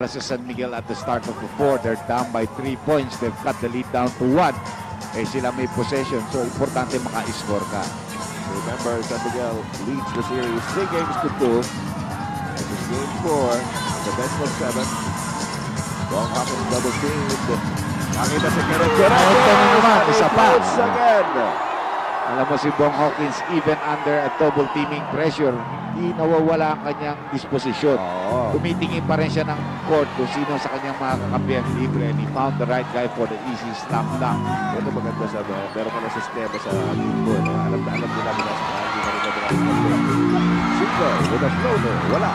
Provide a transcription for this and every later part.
Sa San Miguel at the start of the fourth, they're down by 3 points. They've cut the lead down to 1. Eh sila may possession, so importante maka-score ka. Remember, San Miguel leads the series 3 games to 2. This is game 4, the best of 7. Bong Hawkins double teamed. Nakita si Kenneth Guerrero. Isa pa. Again. Alam mo si Bong Hawkins, even under a double teaming pressure, hindi nawawala ang kanyang disposisyon. Tumitingin pa rin siya ng court kung sino sa kanyang mga kakampihan libre, and he found the right guy for the easy slam dunk. Ito maganda sa meron ka na sistema sa linggo. Alam nila mula sa hindi na rin na Single with a floater. Wala.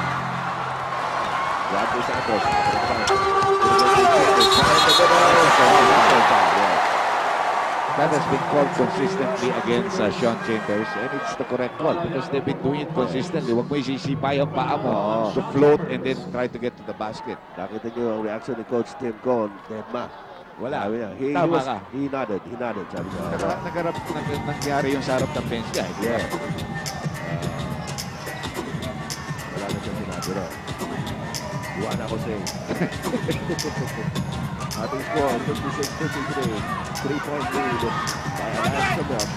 Rodney Santos. That has been called consistently against Sean Chambers, and it's the correct call because they've been doing it consistently. Huwag mo isisipay ang paa mo to float and then try to get to the basket. Nakita niyo ang reaction ni Coach Tim Cone. Deadma. Wala. Tama ka. He nodded. Sabi niya. Nangyari yung sa harap ng bench guy. Yeah. Wala na siya sinabi rin. Juan Jose. Ating score, 56-53. 3-point lead by Elias Camille.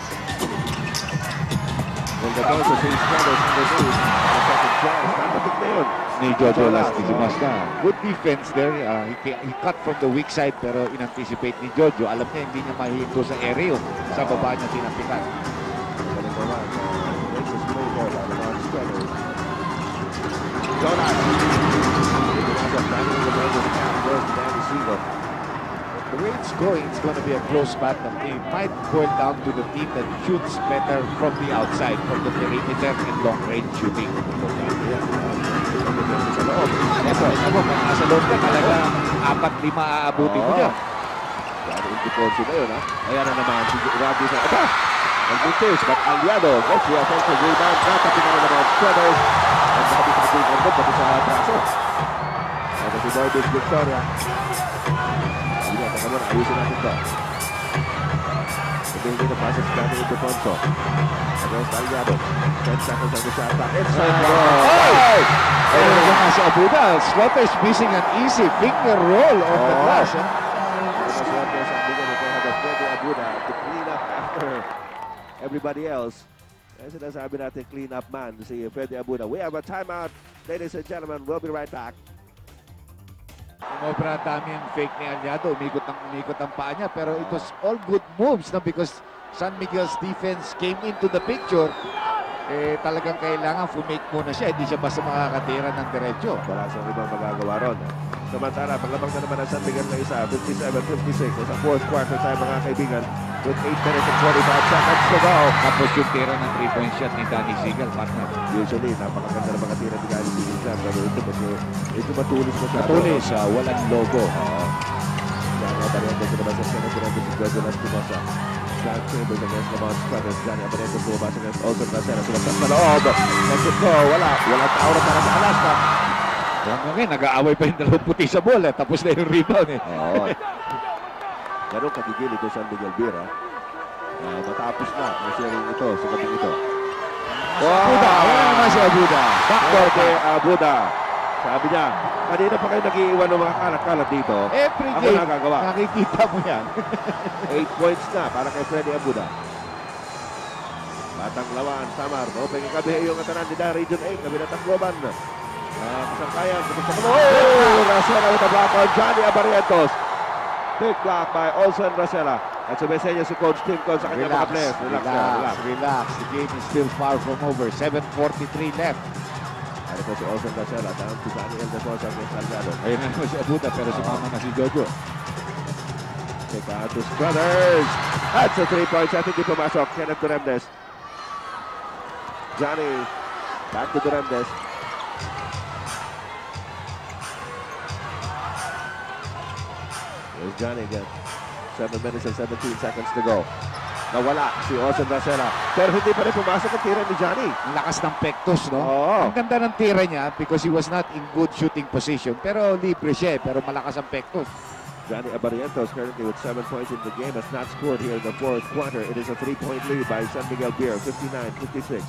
Well, the Dons are seeing struggles in the lead. The second chance. Nakatik na yun. Ni Jojo Lastizimas na. Good defense there. He cut from the weak side pero in-anticipate ni Jojo. Alam niya hindi niya mahihinto sa area sa baba niya tinapitan. Galing naman. Racist play there by the Dons struggles. Jonas. Danny Siegel. The way it's going to be a close battle. It might boil down to the team that shoots better from the outside, from the perimeter and long-range shooting. Sa loob. Pag nasa loob ka, talaga 4-5 aabutin mo dyan. Gano'n yung deposit na yun, ha? Ayan na naman, si Rodney sa aba! Nag-miss, but Aliado gets the offensive rebound. Nakapin na naman ang Travers. Ang nakapit ang big pati sa braso. Ito si Borbis Victoria. Teka muna, ayusin natin ito. Hindi na passes kami ito Ponso. Against Aliado. 10 seconds on the shot clock. Inside ball. Hey! Pero naman si Abuda. Slaughter's missing an easy finger roll off the glass. Slaughter sa Abuda. They have a Freddy Abuda to clean up after everybody else. Kaya sinasabi natin clean up man si Freddy Abuda. We have a timeout. Ladies and gentlemen, we'll be right back. Umobra dami ang fake ni Aliado. Umikot ang paa niya. Pero it was all good moves na because San Miguel's defense came into the picture. Eh, talagang kailangan fumake muna siya. Hindi siya basta makakatira ng diretso. Wala siyang ibang magagawa ron. Samantala, paglabang na naman ang San Miguel na isa, 57-56. Sa fourth quarter tayo mga kaibigan with 8 minutes and 45 seconds to go. Tapos yung tira ng 3-point shot ni Danny Siegel, partner. Usually, napakaganda ng mga tira ni Danny Siegel siya. Pero ito matulis mo siya. Matulis, walang logo. Johnny Abarientos naman sa Senate Durante si Jojo Lastimosa. John Chambers against Lamont Struthers. Johnny Abarientos bumabas against Olson Racena. Sulapit sa loob. Let it go. Walang tao na para sa Alaska. Hanggang ngayon, nag-aaway pa yung dalawang puti sa bola. Tapos na yung rebound eh. Oo. Ganun kagigil ito sa Miguel Vera. Matapos na ang sharing ito sa gabing ito. Abuda, wala naman si Abuda. Backdoor kay Abuda. Sabi niya, kanina pa kayo nag-iiwan ng mga kalat-kalat dito. Every ako game, nagagawa. nakikita mo yan. 8 points na para kay Freddy Abuda. Batang Lawan, Samar. Open yung kabi yung katanan ni Region 8. Kabi na Tacloban. Kasangkayan. Racela with a block on Johnny Abarientos. Big block by Olson Racela. At sumisenyo si Coach Tim Cone sa kanyang mga players. Relax. The game is still far from over. 7:43 left. Ano po si Olson Racela. Down to Daniel De Sosa against Aliado. Ayun na naman si Abuda pero sumama na si Jojo. Take out to Struthers. That's a 3-point shot. Hindi pumasok. Kenneth Duremdes. Johnny. Back to Duremdes. Here's Johnny again. 7 minutes and 17 seconds to go. Nawala si Olson Racela. Pero hindi pa rin pumasok ang tira ni Johnny. Ang lakas ng pektos, no? Oo. Ang ganda ng tira niya because he was not in good shooting position. Pero libre siya, pero malakas ang pektos. Johnny Abarientos currently with 7 points in the game. Has not scored here in the fourth quarter. It is a 3-point lead by San Miguel Beer. 59-56.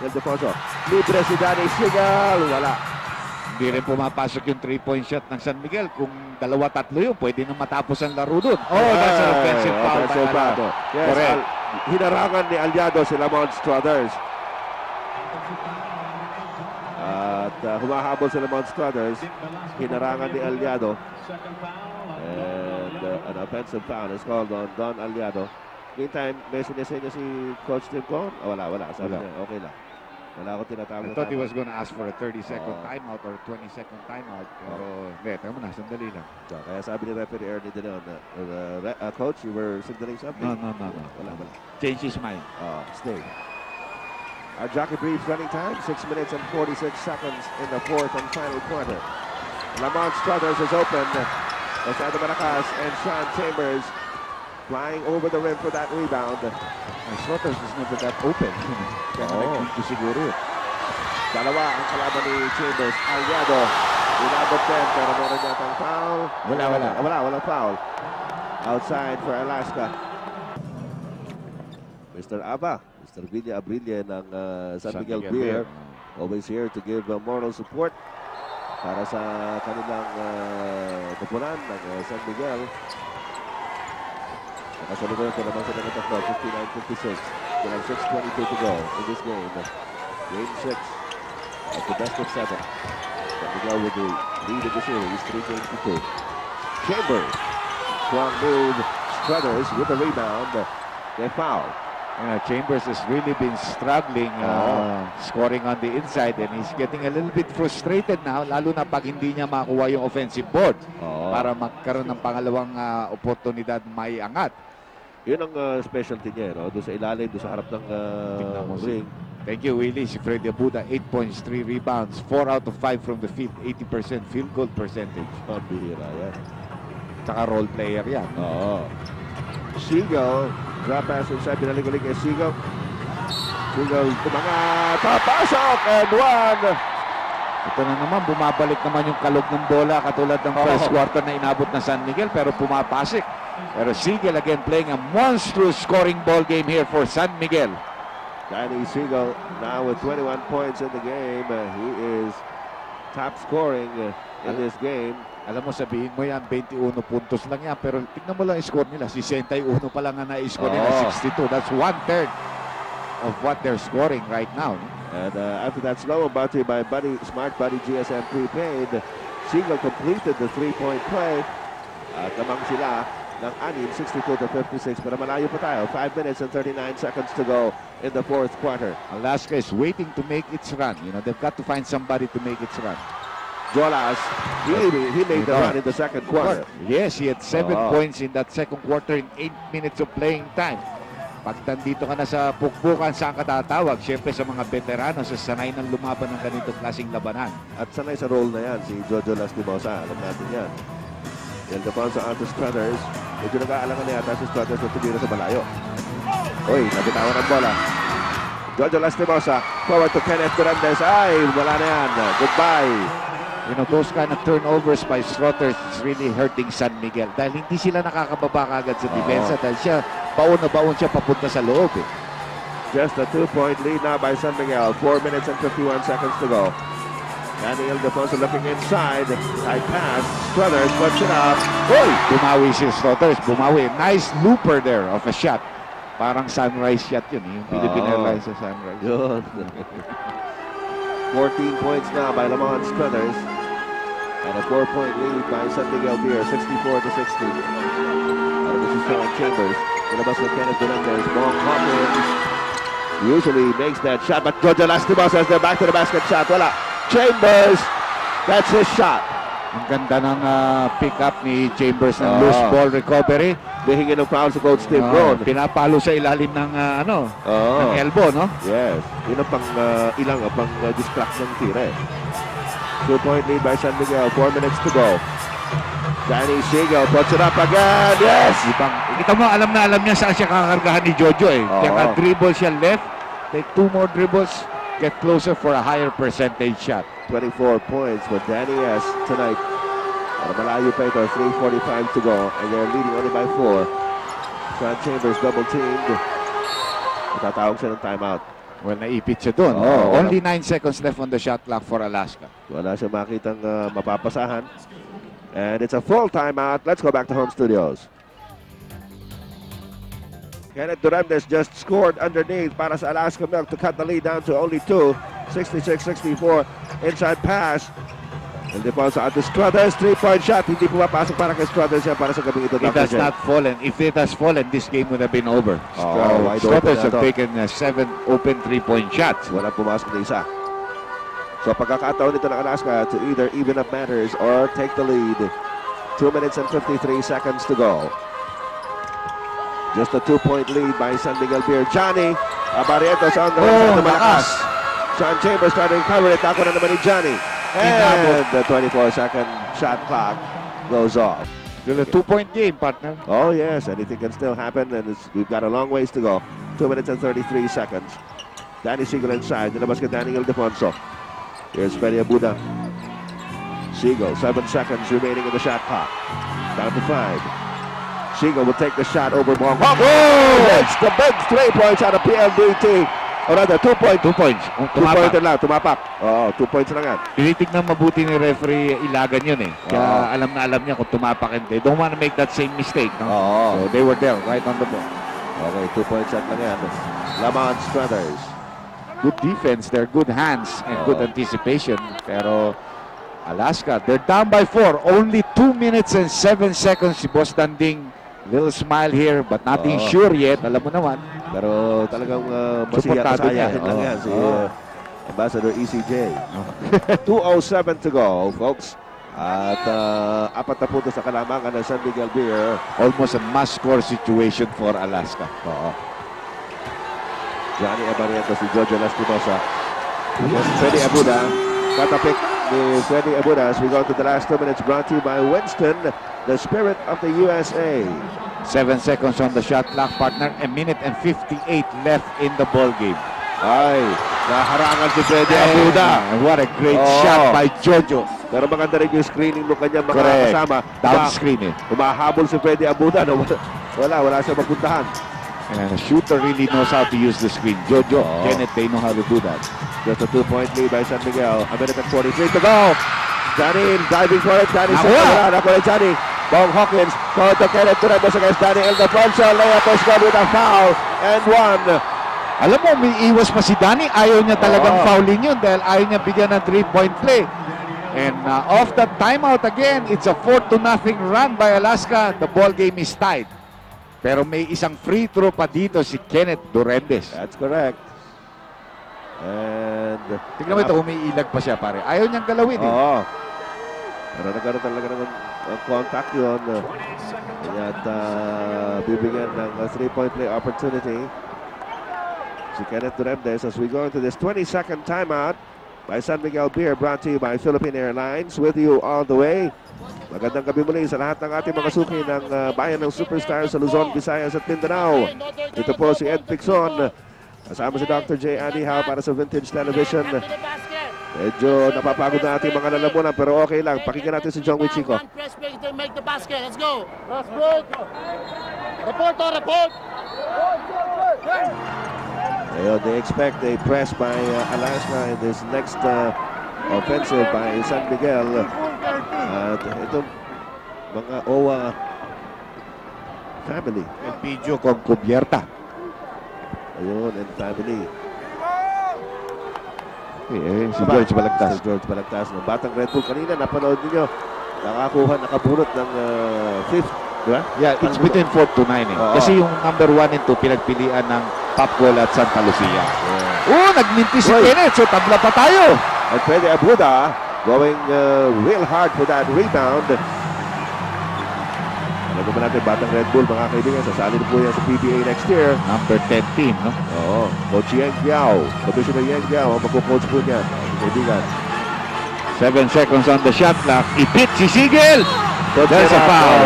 Ildefonso. Libre si Danny Siegel. Wala. Hindi rin pumapasok yung 3-point shot ng San Miguel. Kung 2-3 yun, pwede na matapos ang laro dun. Oh, that's an offensive foul by Aliado. Yes, Correct. Hinarangan ni Aliado si Lamont Struthers. At humahabol si Lamont Struthers. Hinarangan ni Aliado. And an offensive foul is called on Don Aliado. Meantime, may sinisenyo si Coach Tim Cohn? Wala. Sabi niya, okay lang. Wala ako tinatawag. I thought he was going to ask for a 30-second timeout or 20-second timeout. Pero, teka mo na, sandali lang. Kaya sabi ni referee Ernie de Leon, Coach, you were signaling something? No. Wala. Change his mind. Stay. Our jockey brief running time, 6 minutes and 46 seconds in the fourth and final quarter. Lamont Struthers is open. Osado Maracas and Sean Chambers flying over the rim for that rebound. Struthers is never that open. Kaya nagkito siguro yun. Dalawa ang kalaban ni Chambers. Aliado. Inabot din pero meron yatang foul. Walang foul. Outside for Alaska. Mr. Aba. Mr. Villa Abrilla ng San Miguel Beer. Always here to give moral support para sa kanilang kupunan ng San Miguel. Nakasalukuyan ko naman sa ganito po, 59-56. Still have 6:22 to go in this game. Game 6 at the best of 7. San Miguel with the lead in the series, 3-2. Chambers, strong move. Struthers with the rebound. They foul. Chambers has really been struggling scoring on the inside and he's getting a little bit frustrated now, lalo na pag hindi niya makuha yung offensive board para magkaroon ng pangalawang oportunidad may angat. Yun ang specialty niya, no? Doon sa ilalim, doon sa harap ng ring. Thank you, Willie. Si Freddy Abuda, 8 points, 3 rebounds, 4 out of 5 from the field, 80% field goal percentage. Pambihira yan. Tsaka role player yan. Sigal, drop pass inside, binalik-balik kay Sigal. Sigal, tumangat, papasok, and one! Ito na naman, bumabalik naman yung kalog ng bola katulad ng first quarter na inabot na San Miguel pero pumapasik. Pero Sigal again playing a monstrous scoring ball game here for San Miguel. Danny Sigal now with 21 points in the game. He is top scoring in this game. Alam mo, sabihin mo yan, 21 puntos lang yan. Pero tignan mo lang yung score nila. 61 pa lang nga na-score nila, 62. That's 1/3 of what they're scoring right now. And after that slow brought to you by Smart Buddy GSM Prepaid, Sigal completed the 3-point play. At namang sila ng anim, 62-56. Pero malayo pa tayo. 5 minutes and 39 seconds to go in the fourth quarter. Alaska is waiting to make its run. You know, they've got to find somebody to make its run. Jolas, he made the run in the second quarter. Yes, he had 7 points in that second quarter in 8 minutes of playing time. Pag nandito ka na sa pukpukan, saan ka tatawag? Siyempre sa mga veterano, sa sanay ng lumaban ng ganitong klaseng labanan. At sanay sa role na yan, si Jojo Lastimosa. Alam natin yan. Ildefonso onto Struthers. Medyo nag-aalangan na yata si Struthers na tumira sa malayo. Uy, nabitawan ang bola. Jojo Lastimosa, forward to Kenneth Durandez. Ay, wala na yan. Goodbye. You know, those kind of turnovers by Struthers is really hurting San Miguel dahil hindi sila nakakababa kagad sa depensa dahil siya, baon na baon siya papunta sa loob. Just a 2-point lead now by San Miguel. 4 minutes and 51 seconds to go. Danny Ildefonso looking inside. Side pass. Struthers puts it up. Uy! Bumawi si Struthers. Bumawi. Nice looper there of a shot. Parang sunrise shot yun. Yung Philippine Airlines sa sunrise. Yun. 14 points now by Lamont Struthers. And a 4-point lead by San Miguel Beer, 64-60. This is Sean Chambers. Ilabas with Kenneth Durandez. Ball Hawkins usually makes that shot, but Jojo Lastimosa says they're back to the basket shot. Wala. Chambers, that's his shot. Ang ganda ng pick-up ni Chambers ng loose ball recovery. Hihingi ng foul sa Coach Steve Brown. Pinapalo sa ilalim ng ng elbow, no? Yes. Yun ang pang distract ng tira. 2-point lead by San Miguel. 4 minutes to go. Danny Sigal puts it up again. Yes! Kita mo, alam na alam niya saan siya kakargahan ni Jojo eh. Kaya dribble siya left. Take 2 more dribbles. Get closer for a higher percentage shot. 24 points for Danny S. tonight. Malayo pa ito. 3:45 to go. And they're leading only by 4. Sean Chambers double-teamed. Matatawag siya ng timeout. Well, naipit siya doon. Oo. Only 9 seconds left on the shot clock for Alaska. Wala siya makitang mapapasahan. And it's a full timeout. Let's go back to home studios. Kenneth Duremdes just scored underneath para sa Alaska Milk to cut the lead down to only 2. 66-64. Inside pass. El Defonso at the Struthers. 3-point shot. Hindi pumapasok para kay Struthers yan para sa gabing ito. It has not fallen. If it has fallen, this game would have been over. Wide Struthers open have taken 7 open 3-point shots. Walang pumasok na isa. So pagkakataon nito ng Alaska to either even up matters or take the lead. 2 minutes and 53 seconds to go. Just a 2-point lead by San Miguel Beer. Johnny Barrientos on the right malakas. Sean Chambers trying to recover it. Ako na naman ni Johnny. And the 24-second shot clock goes off. Still a 2-point game, partner. Oh yes, anything can still happen, and we've got a long ways to go. 2 minutes and 33 seconds. Danny Siegel inside. Nilabas ka Danny Ildefonso. Here's Freddy Abuda. Siegel, 7 seconds remaining in the shot clock. Down to 5. Siegel will take the shot over Bong. Oh! It's the big 3 points out of PLDT. O rather, 2 points. 2 points. 2 points lang, tumapak. Oo, 2 points lang yan. Tinitignan mabuti ni referee Ilagan yun eh. Kaya alam na alam niya kung tumapak hindi. Don't want to make that same mistake. No? So they were there, right on the ball. Okay, 2 point shot lang yan. Lamont Struthers. Good defense there, good hands, and good anticipation. Pero Alaska, they're down by 4. Only 2 minutes and 7 seconds. Si Boss Danding, little smile here, but nothing sure yet. Alam mo naman. Pero talagang masayahin lang yan si Ambassador ECJ. 2:07 to go, folks. At 4 na puntos sa kalamangan ng San Miguel Beer. Almost a must-score situation for Alaska. Johnny Abarientos si Jojo Lastimosa. Freddy Abuda. Katapik ni Freddy Abuda as we go to the last 2 minutes, brought to you by Winston, the spirit of the USA. 7 seconds on the shot clock, partner. A minute and 58 left in the ball game. Ay, naharangan si Freddy Abuda. What a great shot by Jojo. Pero maganda rin yung screening ng kanyang mga kasama. Down screen eh. Humahabol si Freddy Abuda. Wala siya mapuntahan. And a shooter really knows how to use the screen. Jojo, Kenneth, they know how to do that. Just a 2-point lead by San Miguel. A minute and 43 to go. Johnny diving for it. Johnny Nakuha Johnny. Bong Hawkins. Go to Kenneth Duremdes against Danny Ildefonso. Layup is good with a foul. And 1. Alam mo, may iwas pa si Danny. Ayaw niya talagang fouling yun dahil ayaw niya bigyan ng 3-point play. And off the timeout again, it's a 4-0 run by Alaska. The ball game is tied. Pero may isang free throw pa dito si Kenneth Duremdes. That's correct. And tignan mo ito, umiilag pa siya pare. Ayaw niyang galawin eh. Pero nagkaroon talaga ng contact yun. At bibigyan ng 3-point play opportunity si Kenneth Duremdes as we go into this 22nd timeout by San Miguel Beer, brought to you by Philippine Airlines. With you all the way. Magandang gabi muli sa lahat ng ating mga suki ng bayan ng Superstar sa Luzon, Visayas at Mindanao. Ito po si Ed Pixon. Kasama si Dr. J. Andy Howe para sa Vintage Television. Medyo napapagod na ating mga lalamunan pero okay lang. Pakinggan natin si John Wichico. Make the basket. Let's go. Report. They expect a press by Alaska in this next offensive by San Miguel. At itong mga OWA family. El Pidio con cubierta. Ayun, and family. Si George Balagtas. Si George Balagtas. No? Batang Red Bull. Kanina, napanood niyo. Nakabunot ng 5th. Diba? Yeah, it's between 4 to 9 eh. Kasi yung number 1 and 2 pinagpilian ng Papcol at Santa Lucia. Nagminti si Kenneth. So tabla pa tayo. And Freddy Abuda going real hard for that rebound. Alam naman natin, Batang Red Bull, mga kaibigan, sasali po yan sa PBA next year. Number 10 team, no? Coach Yang Giao, Commissioner Yang Giao, ang magko-coach po niyan, kaibigan. 7 seconds on the shot clock. Ipit si Siegel. There's a foul.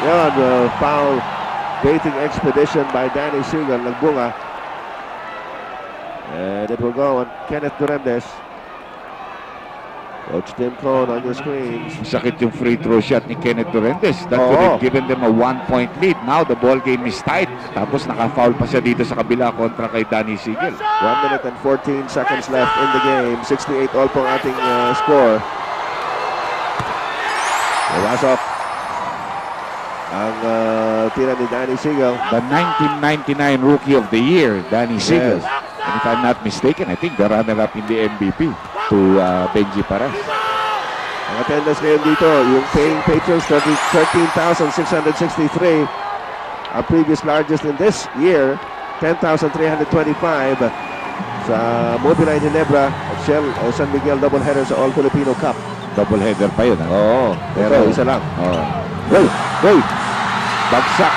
Yan, foul baiting expedition by Danny Siegel, nagbunga. And it will go on Kenneth Duremdes. Coach Tim Cohn on your screens. Sakit yung free throw shot ni Kenneth Durentes. That would have given them a 1-point lead. Now the ball game is tight. Tapos naka-foul pa siya dito sa kabila kontra kay Danny Siegel. 1 minute and 14 seconds left in the game. 68 all po ang ating score. Nawasok ang tira ni Danny Siegel. The 1999 Rookie of the Year, Danny Siegel. And if I'm not mistaken, I think the runner-up in the MVP to Benji Paras. Ang attendance ngayon dito, yung paying patrons, 13,663. Our previous largest in this year, 10,325. Sa Mobile Ginebra at Shell San Miguel doubleheader sa All-Filipino Cup. Doubleheader pa yun. Oo, pero isa lang. Hey! Bagsak,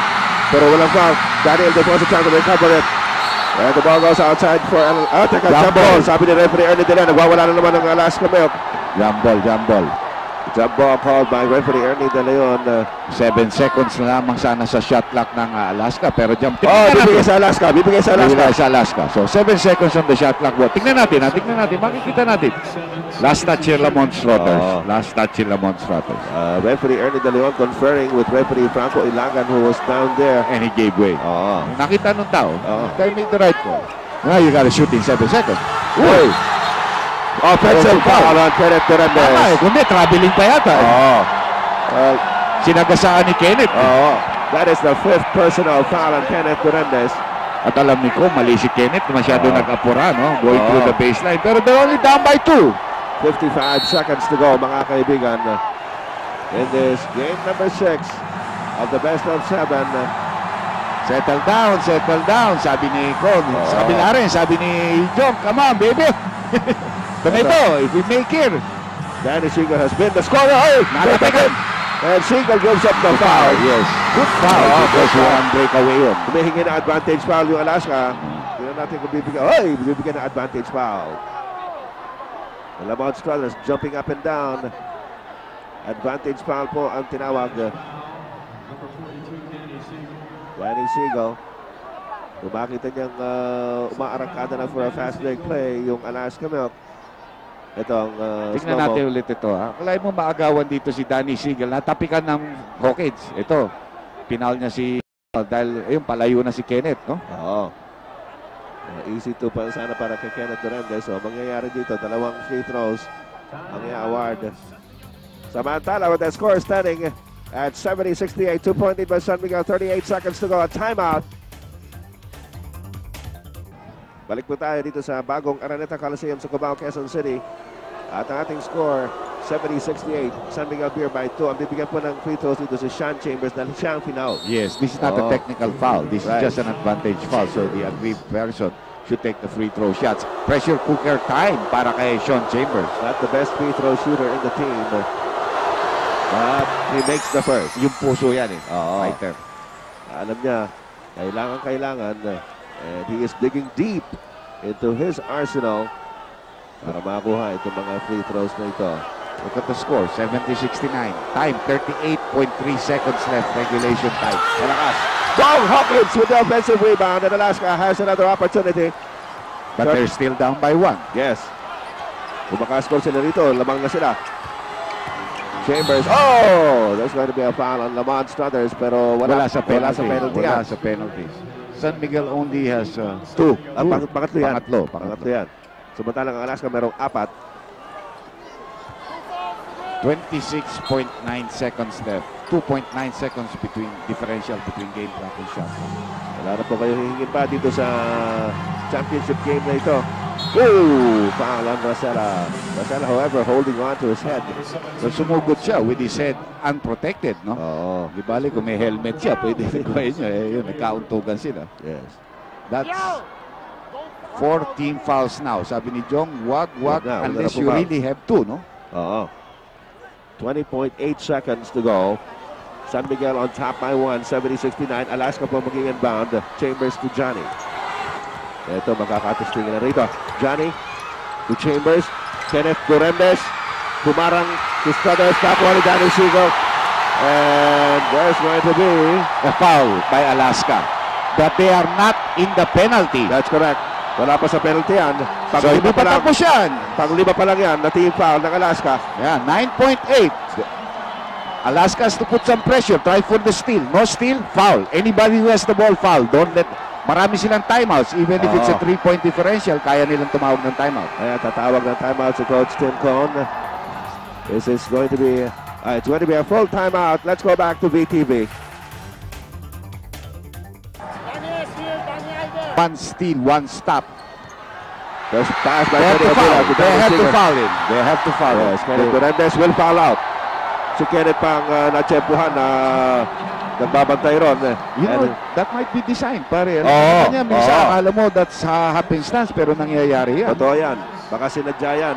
pero walang foul. Daniel deposit trying to recover it. And the ball goes outside for jump ball. Sabi ni referee Ernie Dela, nagwawala na naman ng Alaska Milk. Jump ball. Jump ball called by referee Ernie De Leon. 7 seconds na lamang sana sa shot clock ng Alaska. Pero jump. Bibigay sa Alaska. So 7 seconds on the shot clock. Tingnan natin. Makikita natin. Last touch yung Lamont Struthers. Referee Ernie De Leon conferring with referee Franco Ilagan who was down there. And he gave way. Nakita nung tao. They made the right call. Now you gotta shoot in 7 seconds. Uy! Offensive foul on Kenneth Durandez. Kundi, traveling pa yata. Sinagasaan ni Kenneth. That is the 5th personal foul on Kenneth Durandez. At alam ni ko, mali si Kenneth. Masyado nag-apura, no? Going through the baseline. Pero they're only down by 2. 55 seconds to go, mga kaibigan. In this game number 6 of the best of 7. Settle down, sabi ni Con. Sa kabila rin, sabi ni Jong, come on, baby. Ito, if we make it. Danny Siegel has been the scorer. And Siegel gives up the foul. Yes. Good foul. Because one breakaway yun. Humihingi na advantage foul yung Alaska. Tignan natin kung bibigyan ng advantage foul. The Lamont Struthers jumping up and down. Advantage foul po ang tinawag. Danny Siegel. Kung makita niyang umaarangkada na for a fast break play yung Alaska Milk. Ito ang tingnan natin ulit ito. Akalain mo maagawan dito si Danny Siegel. Natapikan ng Hawkins. Ito, pinal niya si dahil ayun, palayo na si Kenneth, no? Easy to pa sana para kay Kenneth Durandez. So, mangyayari dito, 2 free throws ang i-award. Samantala, with the score standing at 70-68, 2-point lead by San Miguel, 38 seconds to go. A timeout. Balik po tayo dito sa bagong Araneta Coliseum sa Cubao, Quezon City. At ang ating score, 70-68. San Miguel Beer by 2. Ang bibigyan po ng free throws dito si Sean Chambers dahil siya ang final. Yes, this is not a technical foul. This is just an advantage foul. So the aggrieved person should take the free throw shots. Pressure cooker time para kay Sean Chambers. Not the best free throw shooter in the team. But he makes the first. Yung puso yan eh. Fighter. Alam niya, kailangan. And he is digging deep into his arsenal para makuha itong mga free throws na ito. Look at the score, 70-69. Time, 38.3 seconds left, regulation time. Malakas. Dong Hawkins with the offensive rebound, and Alaska has another opportunity. But they're still down by 1. Yes. Kung makascore sila rito, lamang na sila. Chambers, there's going to be a foul on Lamont Struthers, pero wala sa penalty. San Miguel only has 2. Pangatlo yan. Pangatlo yan. Samantalang ang Alaska merong 4. 26.9 seconds left. 2.9 seconds differential between game clock and shot. Wala na po kayo hihingin pa dito sa championship game na ito. Foul on Rosella. Rosella, however, holding on to his head. So sumugod siya with his head unprotected, no? Di bali kung may helmet siya, pwede nagawin niya. Yun, nagkauntugan sila. Yes. That's 4 team fouls now. Sabi ni Jong, wag unless you really have to, no? 20.8 seconds to go. San Miguel on top by 1, 70-69. Alaska po maging inbound. Chambers to Johnny. Ito, magkakatestingan na rito. Johnny to Chambers. Kenneth Durandez. Pumarang to Struthers. Kapwa ni Danny Siegel. And there's going to be a foul by Alaska. But they are not in the penalty. That's correct. Wala pa sa penalty yan. So, hindi pa tapos yan. Pang-lima pa lang yan na team foul ng Alaska. Yeah, 9.8. Alaska has to put some pressure. Try for the steal. No steal, foul. Anybody who has the ball, foul. Don't let... Marami silang timeouts. Even if it's a 3-point differential, kaya nilang tumawag ng timeout. Ayan, tatawag ng timeout si Coach Tim Cone. This is going to be... it's going to be a full timeout. Let's go back to VTV. One steal, one stop. There's a pass by They have to Kenny foul. Abula. They have to foul him. They have to foul him. Yes, Kenneth Durandes will foul out. Si Kenneth pang na-tsempuhan na nagbabantay ron. You know, that might be designed, pare. Oo. Minsan akala mo that's happenstance, pero nangyayari yan. Totoo yan. Baka sinadya yan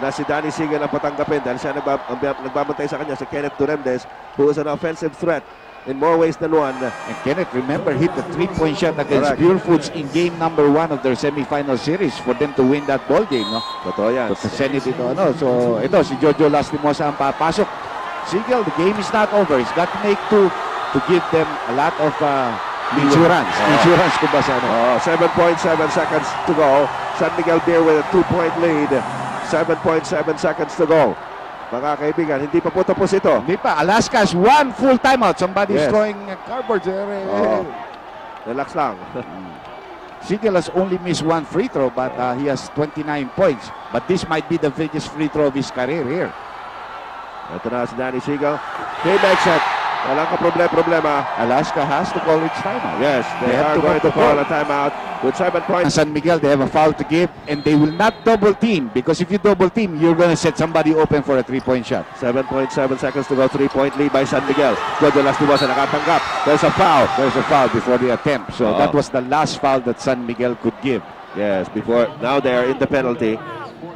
na si Danny Siegel ang patanggapin dahil siya nagbabantay sa kanya, si Kenneth Durandes, who is an offensive threat in more ways than one. And Kenneth, remember, hit the 3-point shot against Correct. Pure Foods in game number 1 of their semifinal series for them to win that ball game, no? Totoo yan. So, Senate ito, ano? So, ito, si Jojo Lastimosa ang papasok. Siegel, the game is not over. He's got to make 2 to give them a lot of insurance. Insurance, kung ba sa ano? 7.7 seconds to go. San Miguel Beer with a 2-point lead. 7.7 seconds to go. Mga kaibigan, hindi pa po tapos ito. Hindi pa. Alaska has 1 full timeout. Somebody is throwing cardboard there. Relax lang. Siegel has only missed 1 free throw, but he has 29 points. But this might be the biggest free throw of his career here. Ito na si Danny Siegel. He makes it. Walang problema. Alaska has to call its timeout. Yes, they are going to call a timeout with 7 points. San Miguel, they have a foul to give, and they will not double team, because if you double team, you're going to set somebody open for a 3-point shot. 7.7 seconds to go. 3-point lead by San Miguel. Jojo Lastimosa nakatanggap. There's a foul. There's a foul before the attempt. So that was the last foul that San Miguel could give. Yes, before. Now they are in the penalty.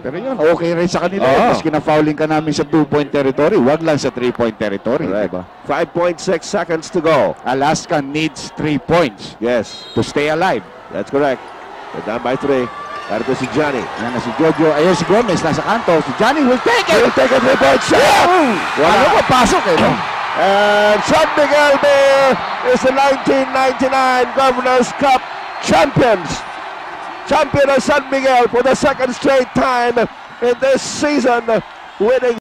Pero yun, okay rin sa kanila. Mas kinafouling ka namin sa 2-point territory, wag lang sa 3-point territory. Diba? 5.6 seconds to go. Alaska needs 3 points. Yes, to stay alive. that's correct. They're down by 3. Narito si Johnny. Yan na si Jojo. Ayun si Gomez, nasa kanto. Si Johnny will take it! He'll take a 3-point shot! Wala pa pasok eh. No? And San Miguel Beer is the 1999 Governor's Cup champions. Champion of San Miguel for the second straight time in this season, winning